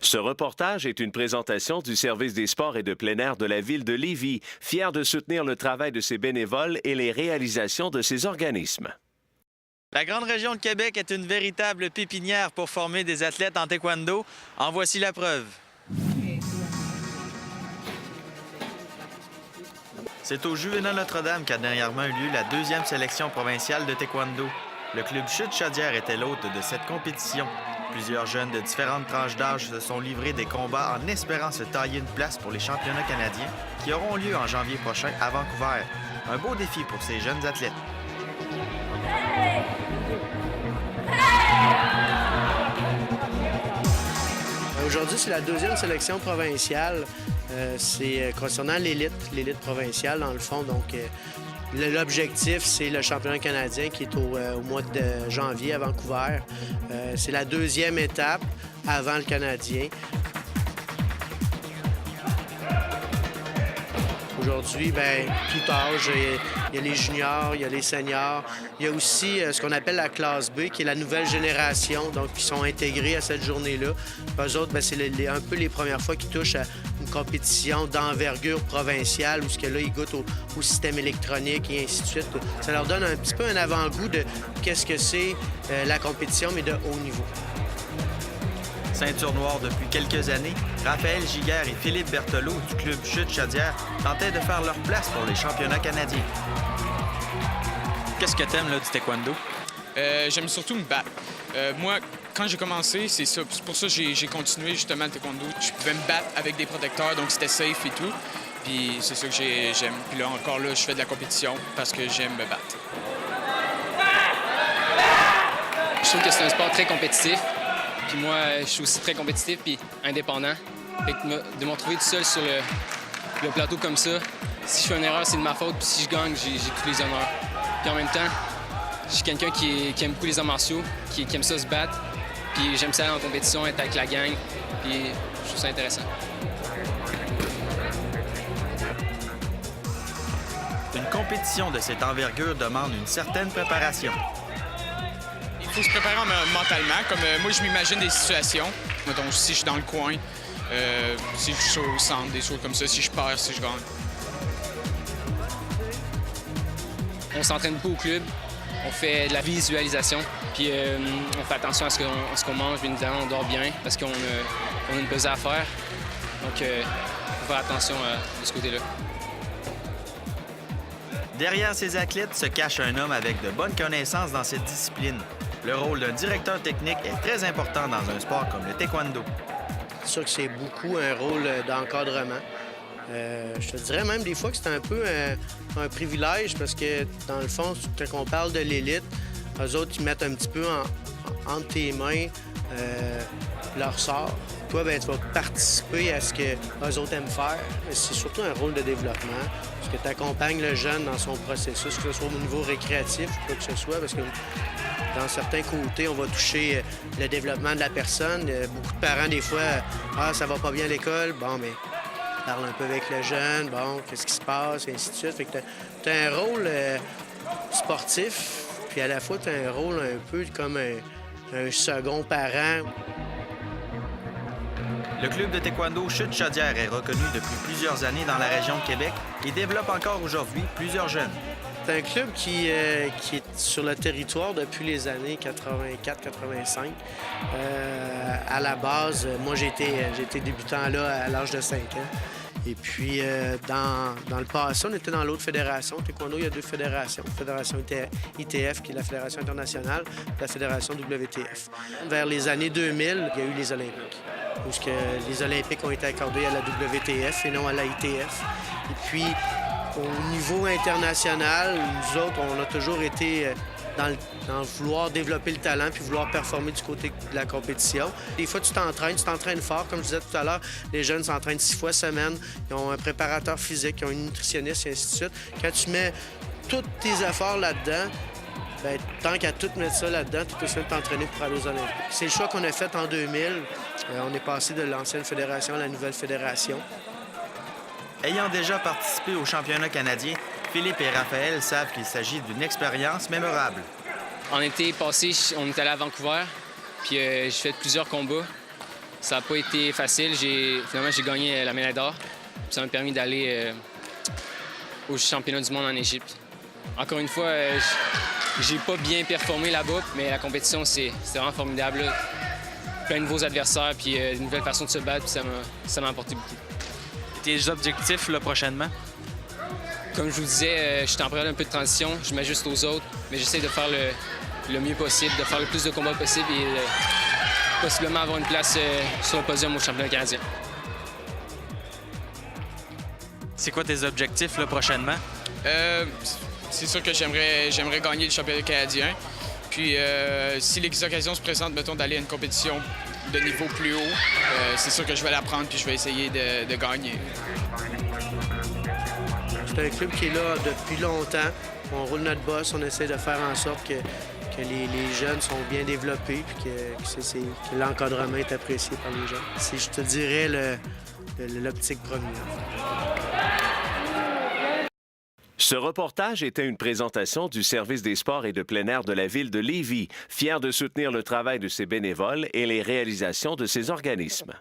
Ce reportage est une présentation du service des sports et de plein air de la ville de Lévis, fier de soutenir le travail de ses bénévoles et les réalisations de ses organismes. La grande région de Québec est une véritable pépinière pour former des athlètes en taekwondo. En voici la preuve. C'est au Juvénat Notre-Dame qu'a dernièrement eu lieu la 2e sélection provinciale de taekwondo. Le club Chute-Chaudière était l'hôte de cette compétition. Plusieurs jeunes de différentes tranches d'âge se sont livrés des combats en espérant se tailler une place pour les championnats canadiens qui auront lieu en janvier prochain à Vancouver. Un beau défi pour ces jeunes athlètes. Aujourd'hui, c'est la 2e sélection provinciale. C'est concernant l'élite provinciale, dans le fond. Donc, l'objectif, c'est le championnat canadien qui est au mois de janvier à Vancouver. C'est la 2e étape avant le Canadien. Aujourd'hui, bien, tout âge, il y a les juniors, il y a les seniors. Il y a aussi ce qu'on appelle la classe B, qui est la nouvelle génération, donc qui sont intégrés à cette journée-là. Eux autres, bien, c'est un peu les premières fois qu'ils touchent à une compétition d'envergure provinciale, où ce que là, ils goûtent au système électronique et ainsi de suite. Ça leur donne un petit peu un avant-goût de qu'est-ce que c'est la compétition, mais de haut niveau. Ceinture noire depuis quelques années, Raphaël Giguère et Philippe Berthelot du club Chute-Chaudière tentaient de faire leur place pour les championnats canadiens. Qu'est-ce que t'aimes là du taekwondo? J'aime surtout me battre. Moi, quand j'ai commencé, c'est ça. C'est pour ça que j'ai continué justement le taekwondo. Je pouvais me battre avec des protecteurs, donc c'était safe et tout. Puis c'est ça que j'aime. Puis là, encore là, je fais de la compétition parce que j'aime me battre. Je trouve que c'est un sport très compétitif. Puis moi, je suis aussi très compétitif puis indépendant. Fait que de me retrouver tout seul sur le plateau comme ça, si je fais une erreur, c'est de ma faute. Puis si je gagne, j'ai tous les honneurs. Puis en même temps, je suis quelqu'un qui aime beaucoup les arts martiaux, qui aime ça se battre. Puis j'aime ça aller en compétition, être avec la gang. Puis je trouve ça intéressant. Une compétition de cette envergure demande une certaine préparation. Il faut se préparer mentalement. Comme moi, je m'imagine des situations. Donc, si je suis dans le coin, si je suis au centre, des choses comme ça, si je perds, si je gagne. On s'entraîne beaucoup au club. On fait de la visualisation. Puis on fait attention à ce qu'on mange. Bien évidemment, on dort bien parce qu'on a une pesée à faire. Donc, il faut faire attention de ce côté-là. Derrière ces athlètes se cache un homme avec de bonnes connaissances dans cette discipline. Le rôle d'un directeur technique est très important dans un sport comme le taekwondo. C'est sûr que c'est beaucoup un rôle d'encadrement. Je te dirais même des fois que c'est un peu un privilège parce que, dans le fond, quand on parle de l'élite, eux autres, ils mettent un petit peu entre tes mains leur sort. Toi, bien, tu vas participer à ce qu'eux autres aiment faire. C'est surtout un rôle de développement, parce que tu accompagnes le jeune dans son processus, que ce soit au niveau récréatif ou quoi que ce soit, parce que dans certains côtés, on va toucher le développement de la personne. Beaucoup de parents, des fois, « Ah, ça va pas bien à l'école. » Bon, mais parle un peu avec le jeune. Bon, qu'est-ce qui se passe, et ainsi de suite. Fait que tu as un rôle sportif, puis à la fois, tu as un rôle un peu comme un second parent. Le club de taekwondo Chute-Chaudière est reconnu depuis plusieurs années dans la région de Québec et développe encore aujourd'hui plusieurs jeunes. C'est un club qui est sur le territoire depuis les années 84-85. À la base, moi, j'ai été débutant là à l'âge de 5 ans. Et puis, dans le passé, on était dans l'autre fédération. Taekwondo, il y a 2 fédérations. La fédération ITF, qui est la fédération internationale, et la fédération WTF. Vers les années 2000, il y a eu les Olympiques, où les Olympiques ont été accordés à la WTF et non à la ITF. Et puis, au niveau international, nous autres, on a toujours été dans vouloir développer le talent puis vouloir performer du côté de la compétition. Des fois, tu t'entraînes fort. Comme je disais tout à l'heure, les jeunes s'entraînent 6 fois semaine. Ils ont un préparateur physique, ils ont une nutritionniste et ainsi de suite. Quand tu mets tous tes efforts là-dedans, bien, tant qu'à tout mettre ça là-dedans, tu peux aussi t'entraîner pour aller aux Olympiques. C'est le choix qu'on a fait en 2000. On est passé de l'ancienne fédération à la nouvelle fédération. Ayant déjà participé au championnat canadien, Philippe et Raphaël savent qu'il s'agit d'une expérience mémorable. En été passé, on est allé à Vancouver, puis j'ai fait plusieurs combats. Ça n'a pas été facile. Finalement, j'ai gagné la médaille d'or. Ça m'a permis d'aller au championnat du monde en Égypte. Encore une fois, j'ai pas bien performé là-bas, mais la compétition, c'est vraiment formidable, là. Plein de nouveaux adversaires, puis une nouvelle façon de se battre, puis ça m'a apporté beaucoup. Tes objectifs là, prochainement? Comme je vous disais, je suis en période un peu de transition, je m'ajuste aux autres, mais j'essaie de faire le mieux possible, de faire le plus de combats possible et possiblement avoir une place sur le podium au championnat canadien. C'est quoi tes objectifs là, prochainement? C'est sûr que j'aimerais gagner le championnat canadien. Puis si les occasions se présentent, mettons, d'aller à une compétition de niveau plus haut, c'est sûr que je vais la prendre puis je vais essayer de gagner. C'est un club qui est là depuis longtemps. On roule notre boss, on essaie de faire en sorte que les jeunes sont bien développés puis que l'encadrement est apprécié par les jeunes. C'est, je te dirais, l'optique première. Ce reportage était une présentation du service des sports et de plein air de la ville de Lévis, fier de soutenir le travail de ses bénévoles et les réalisations de ses organismes.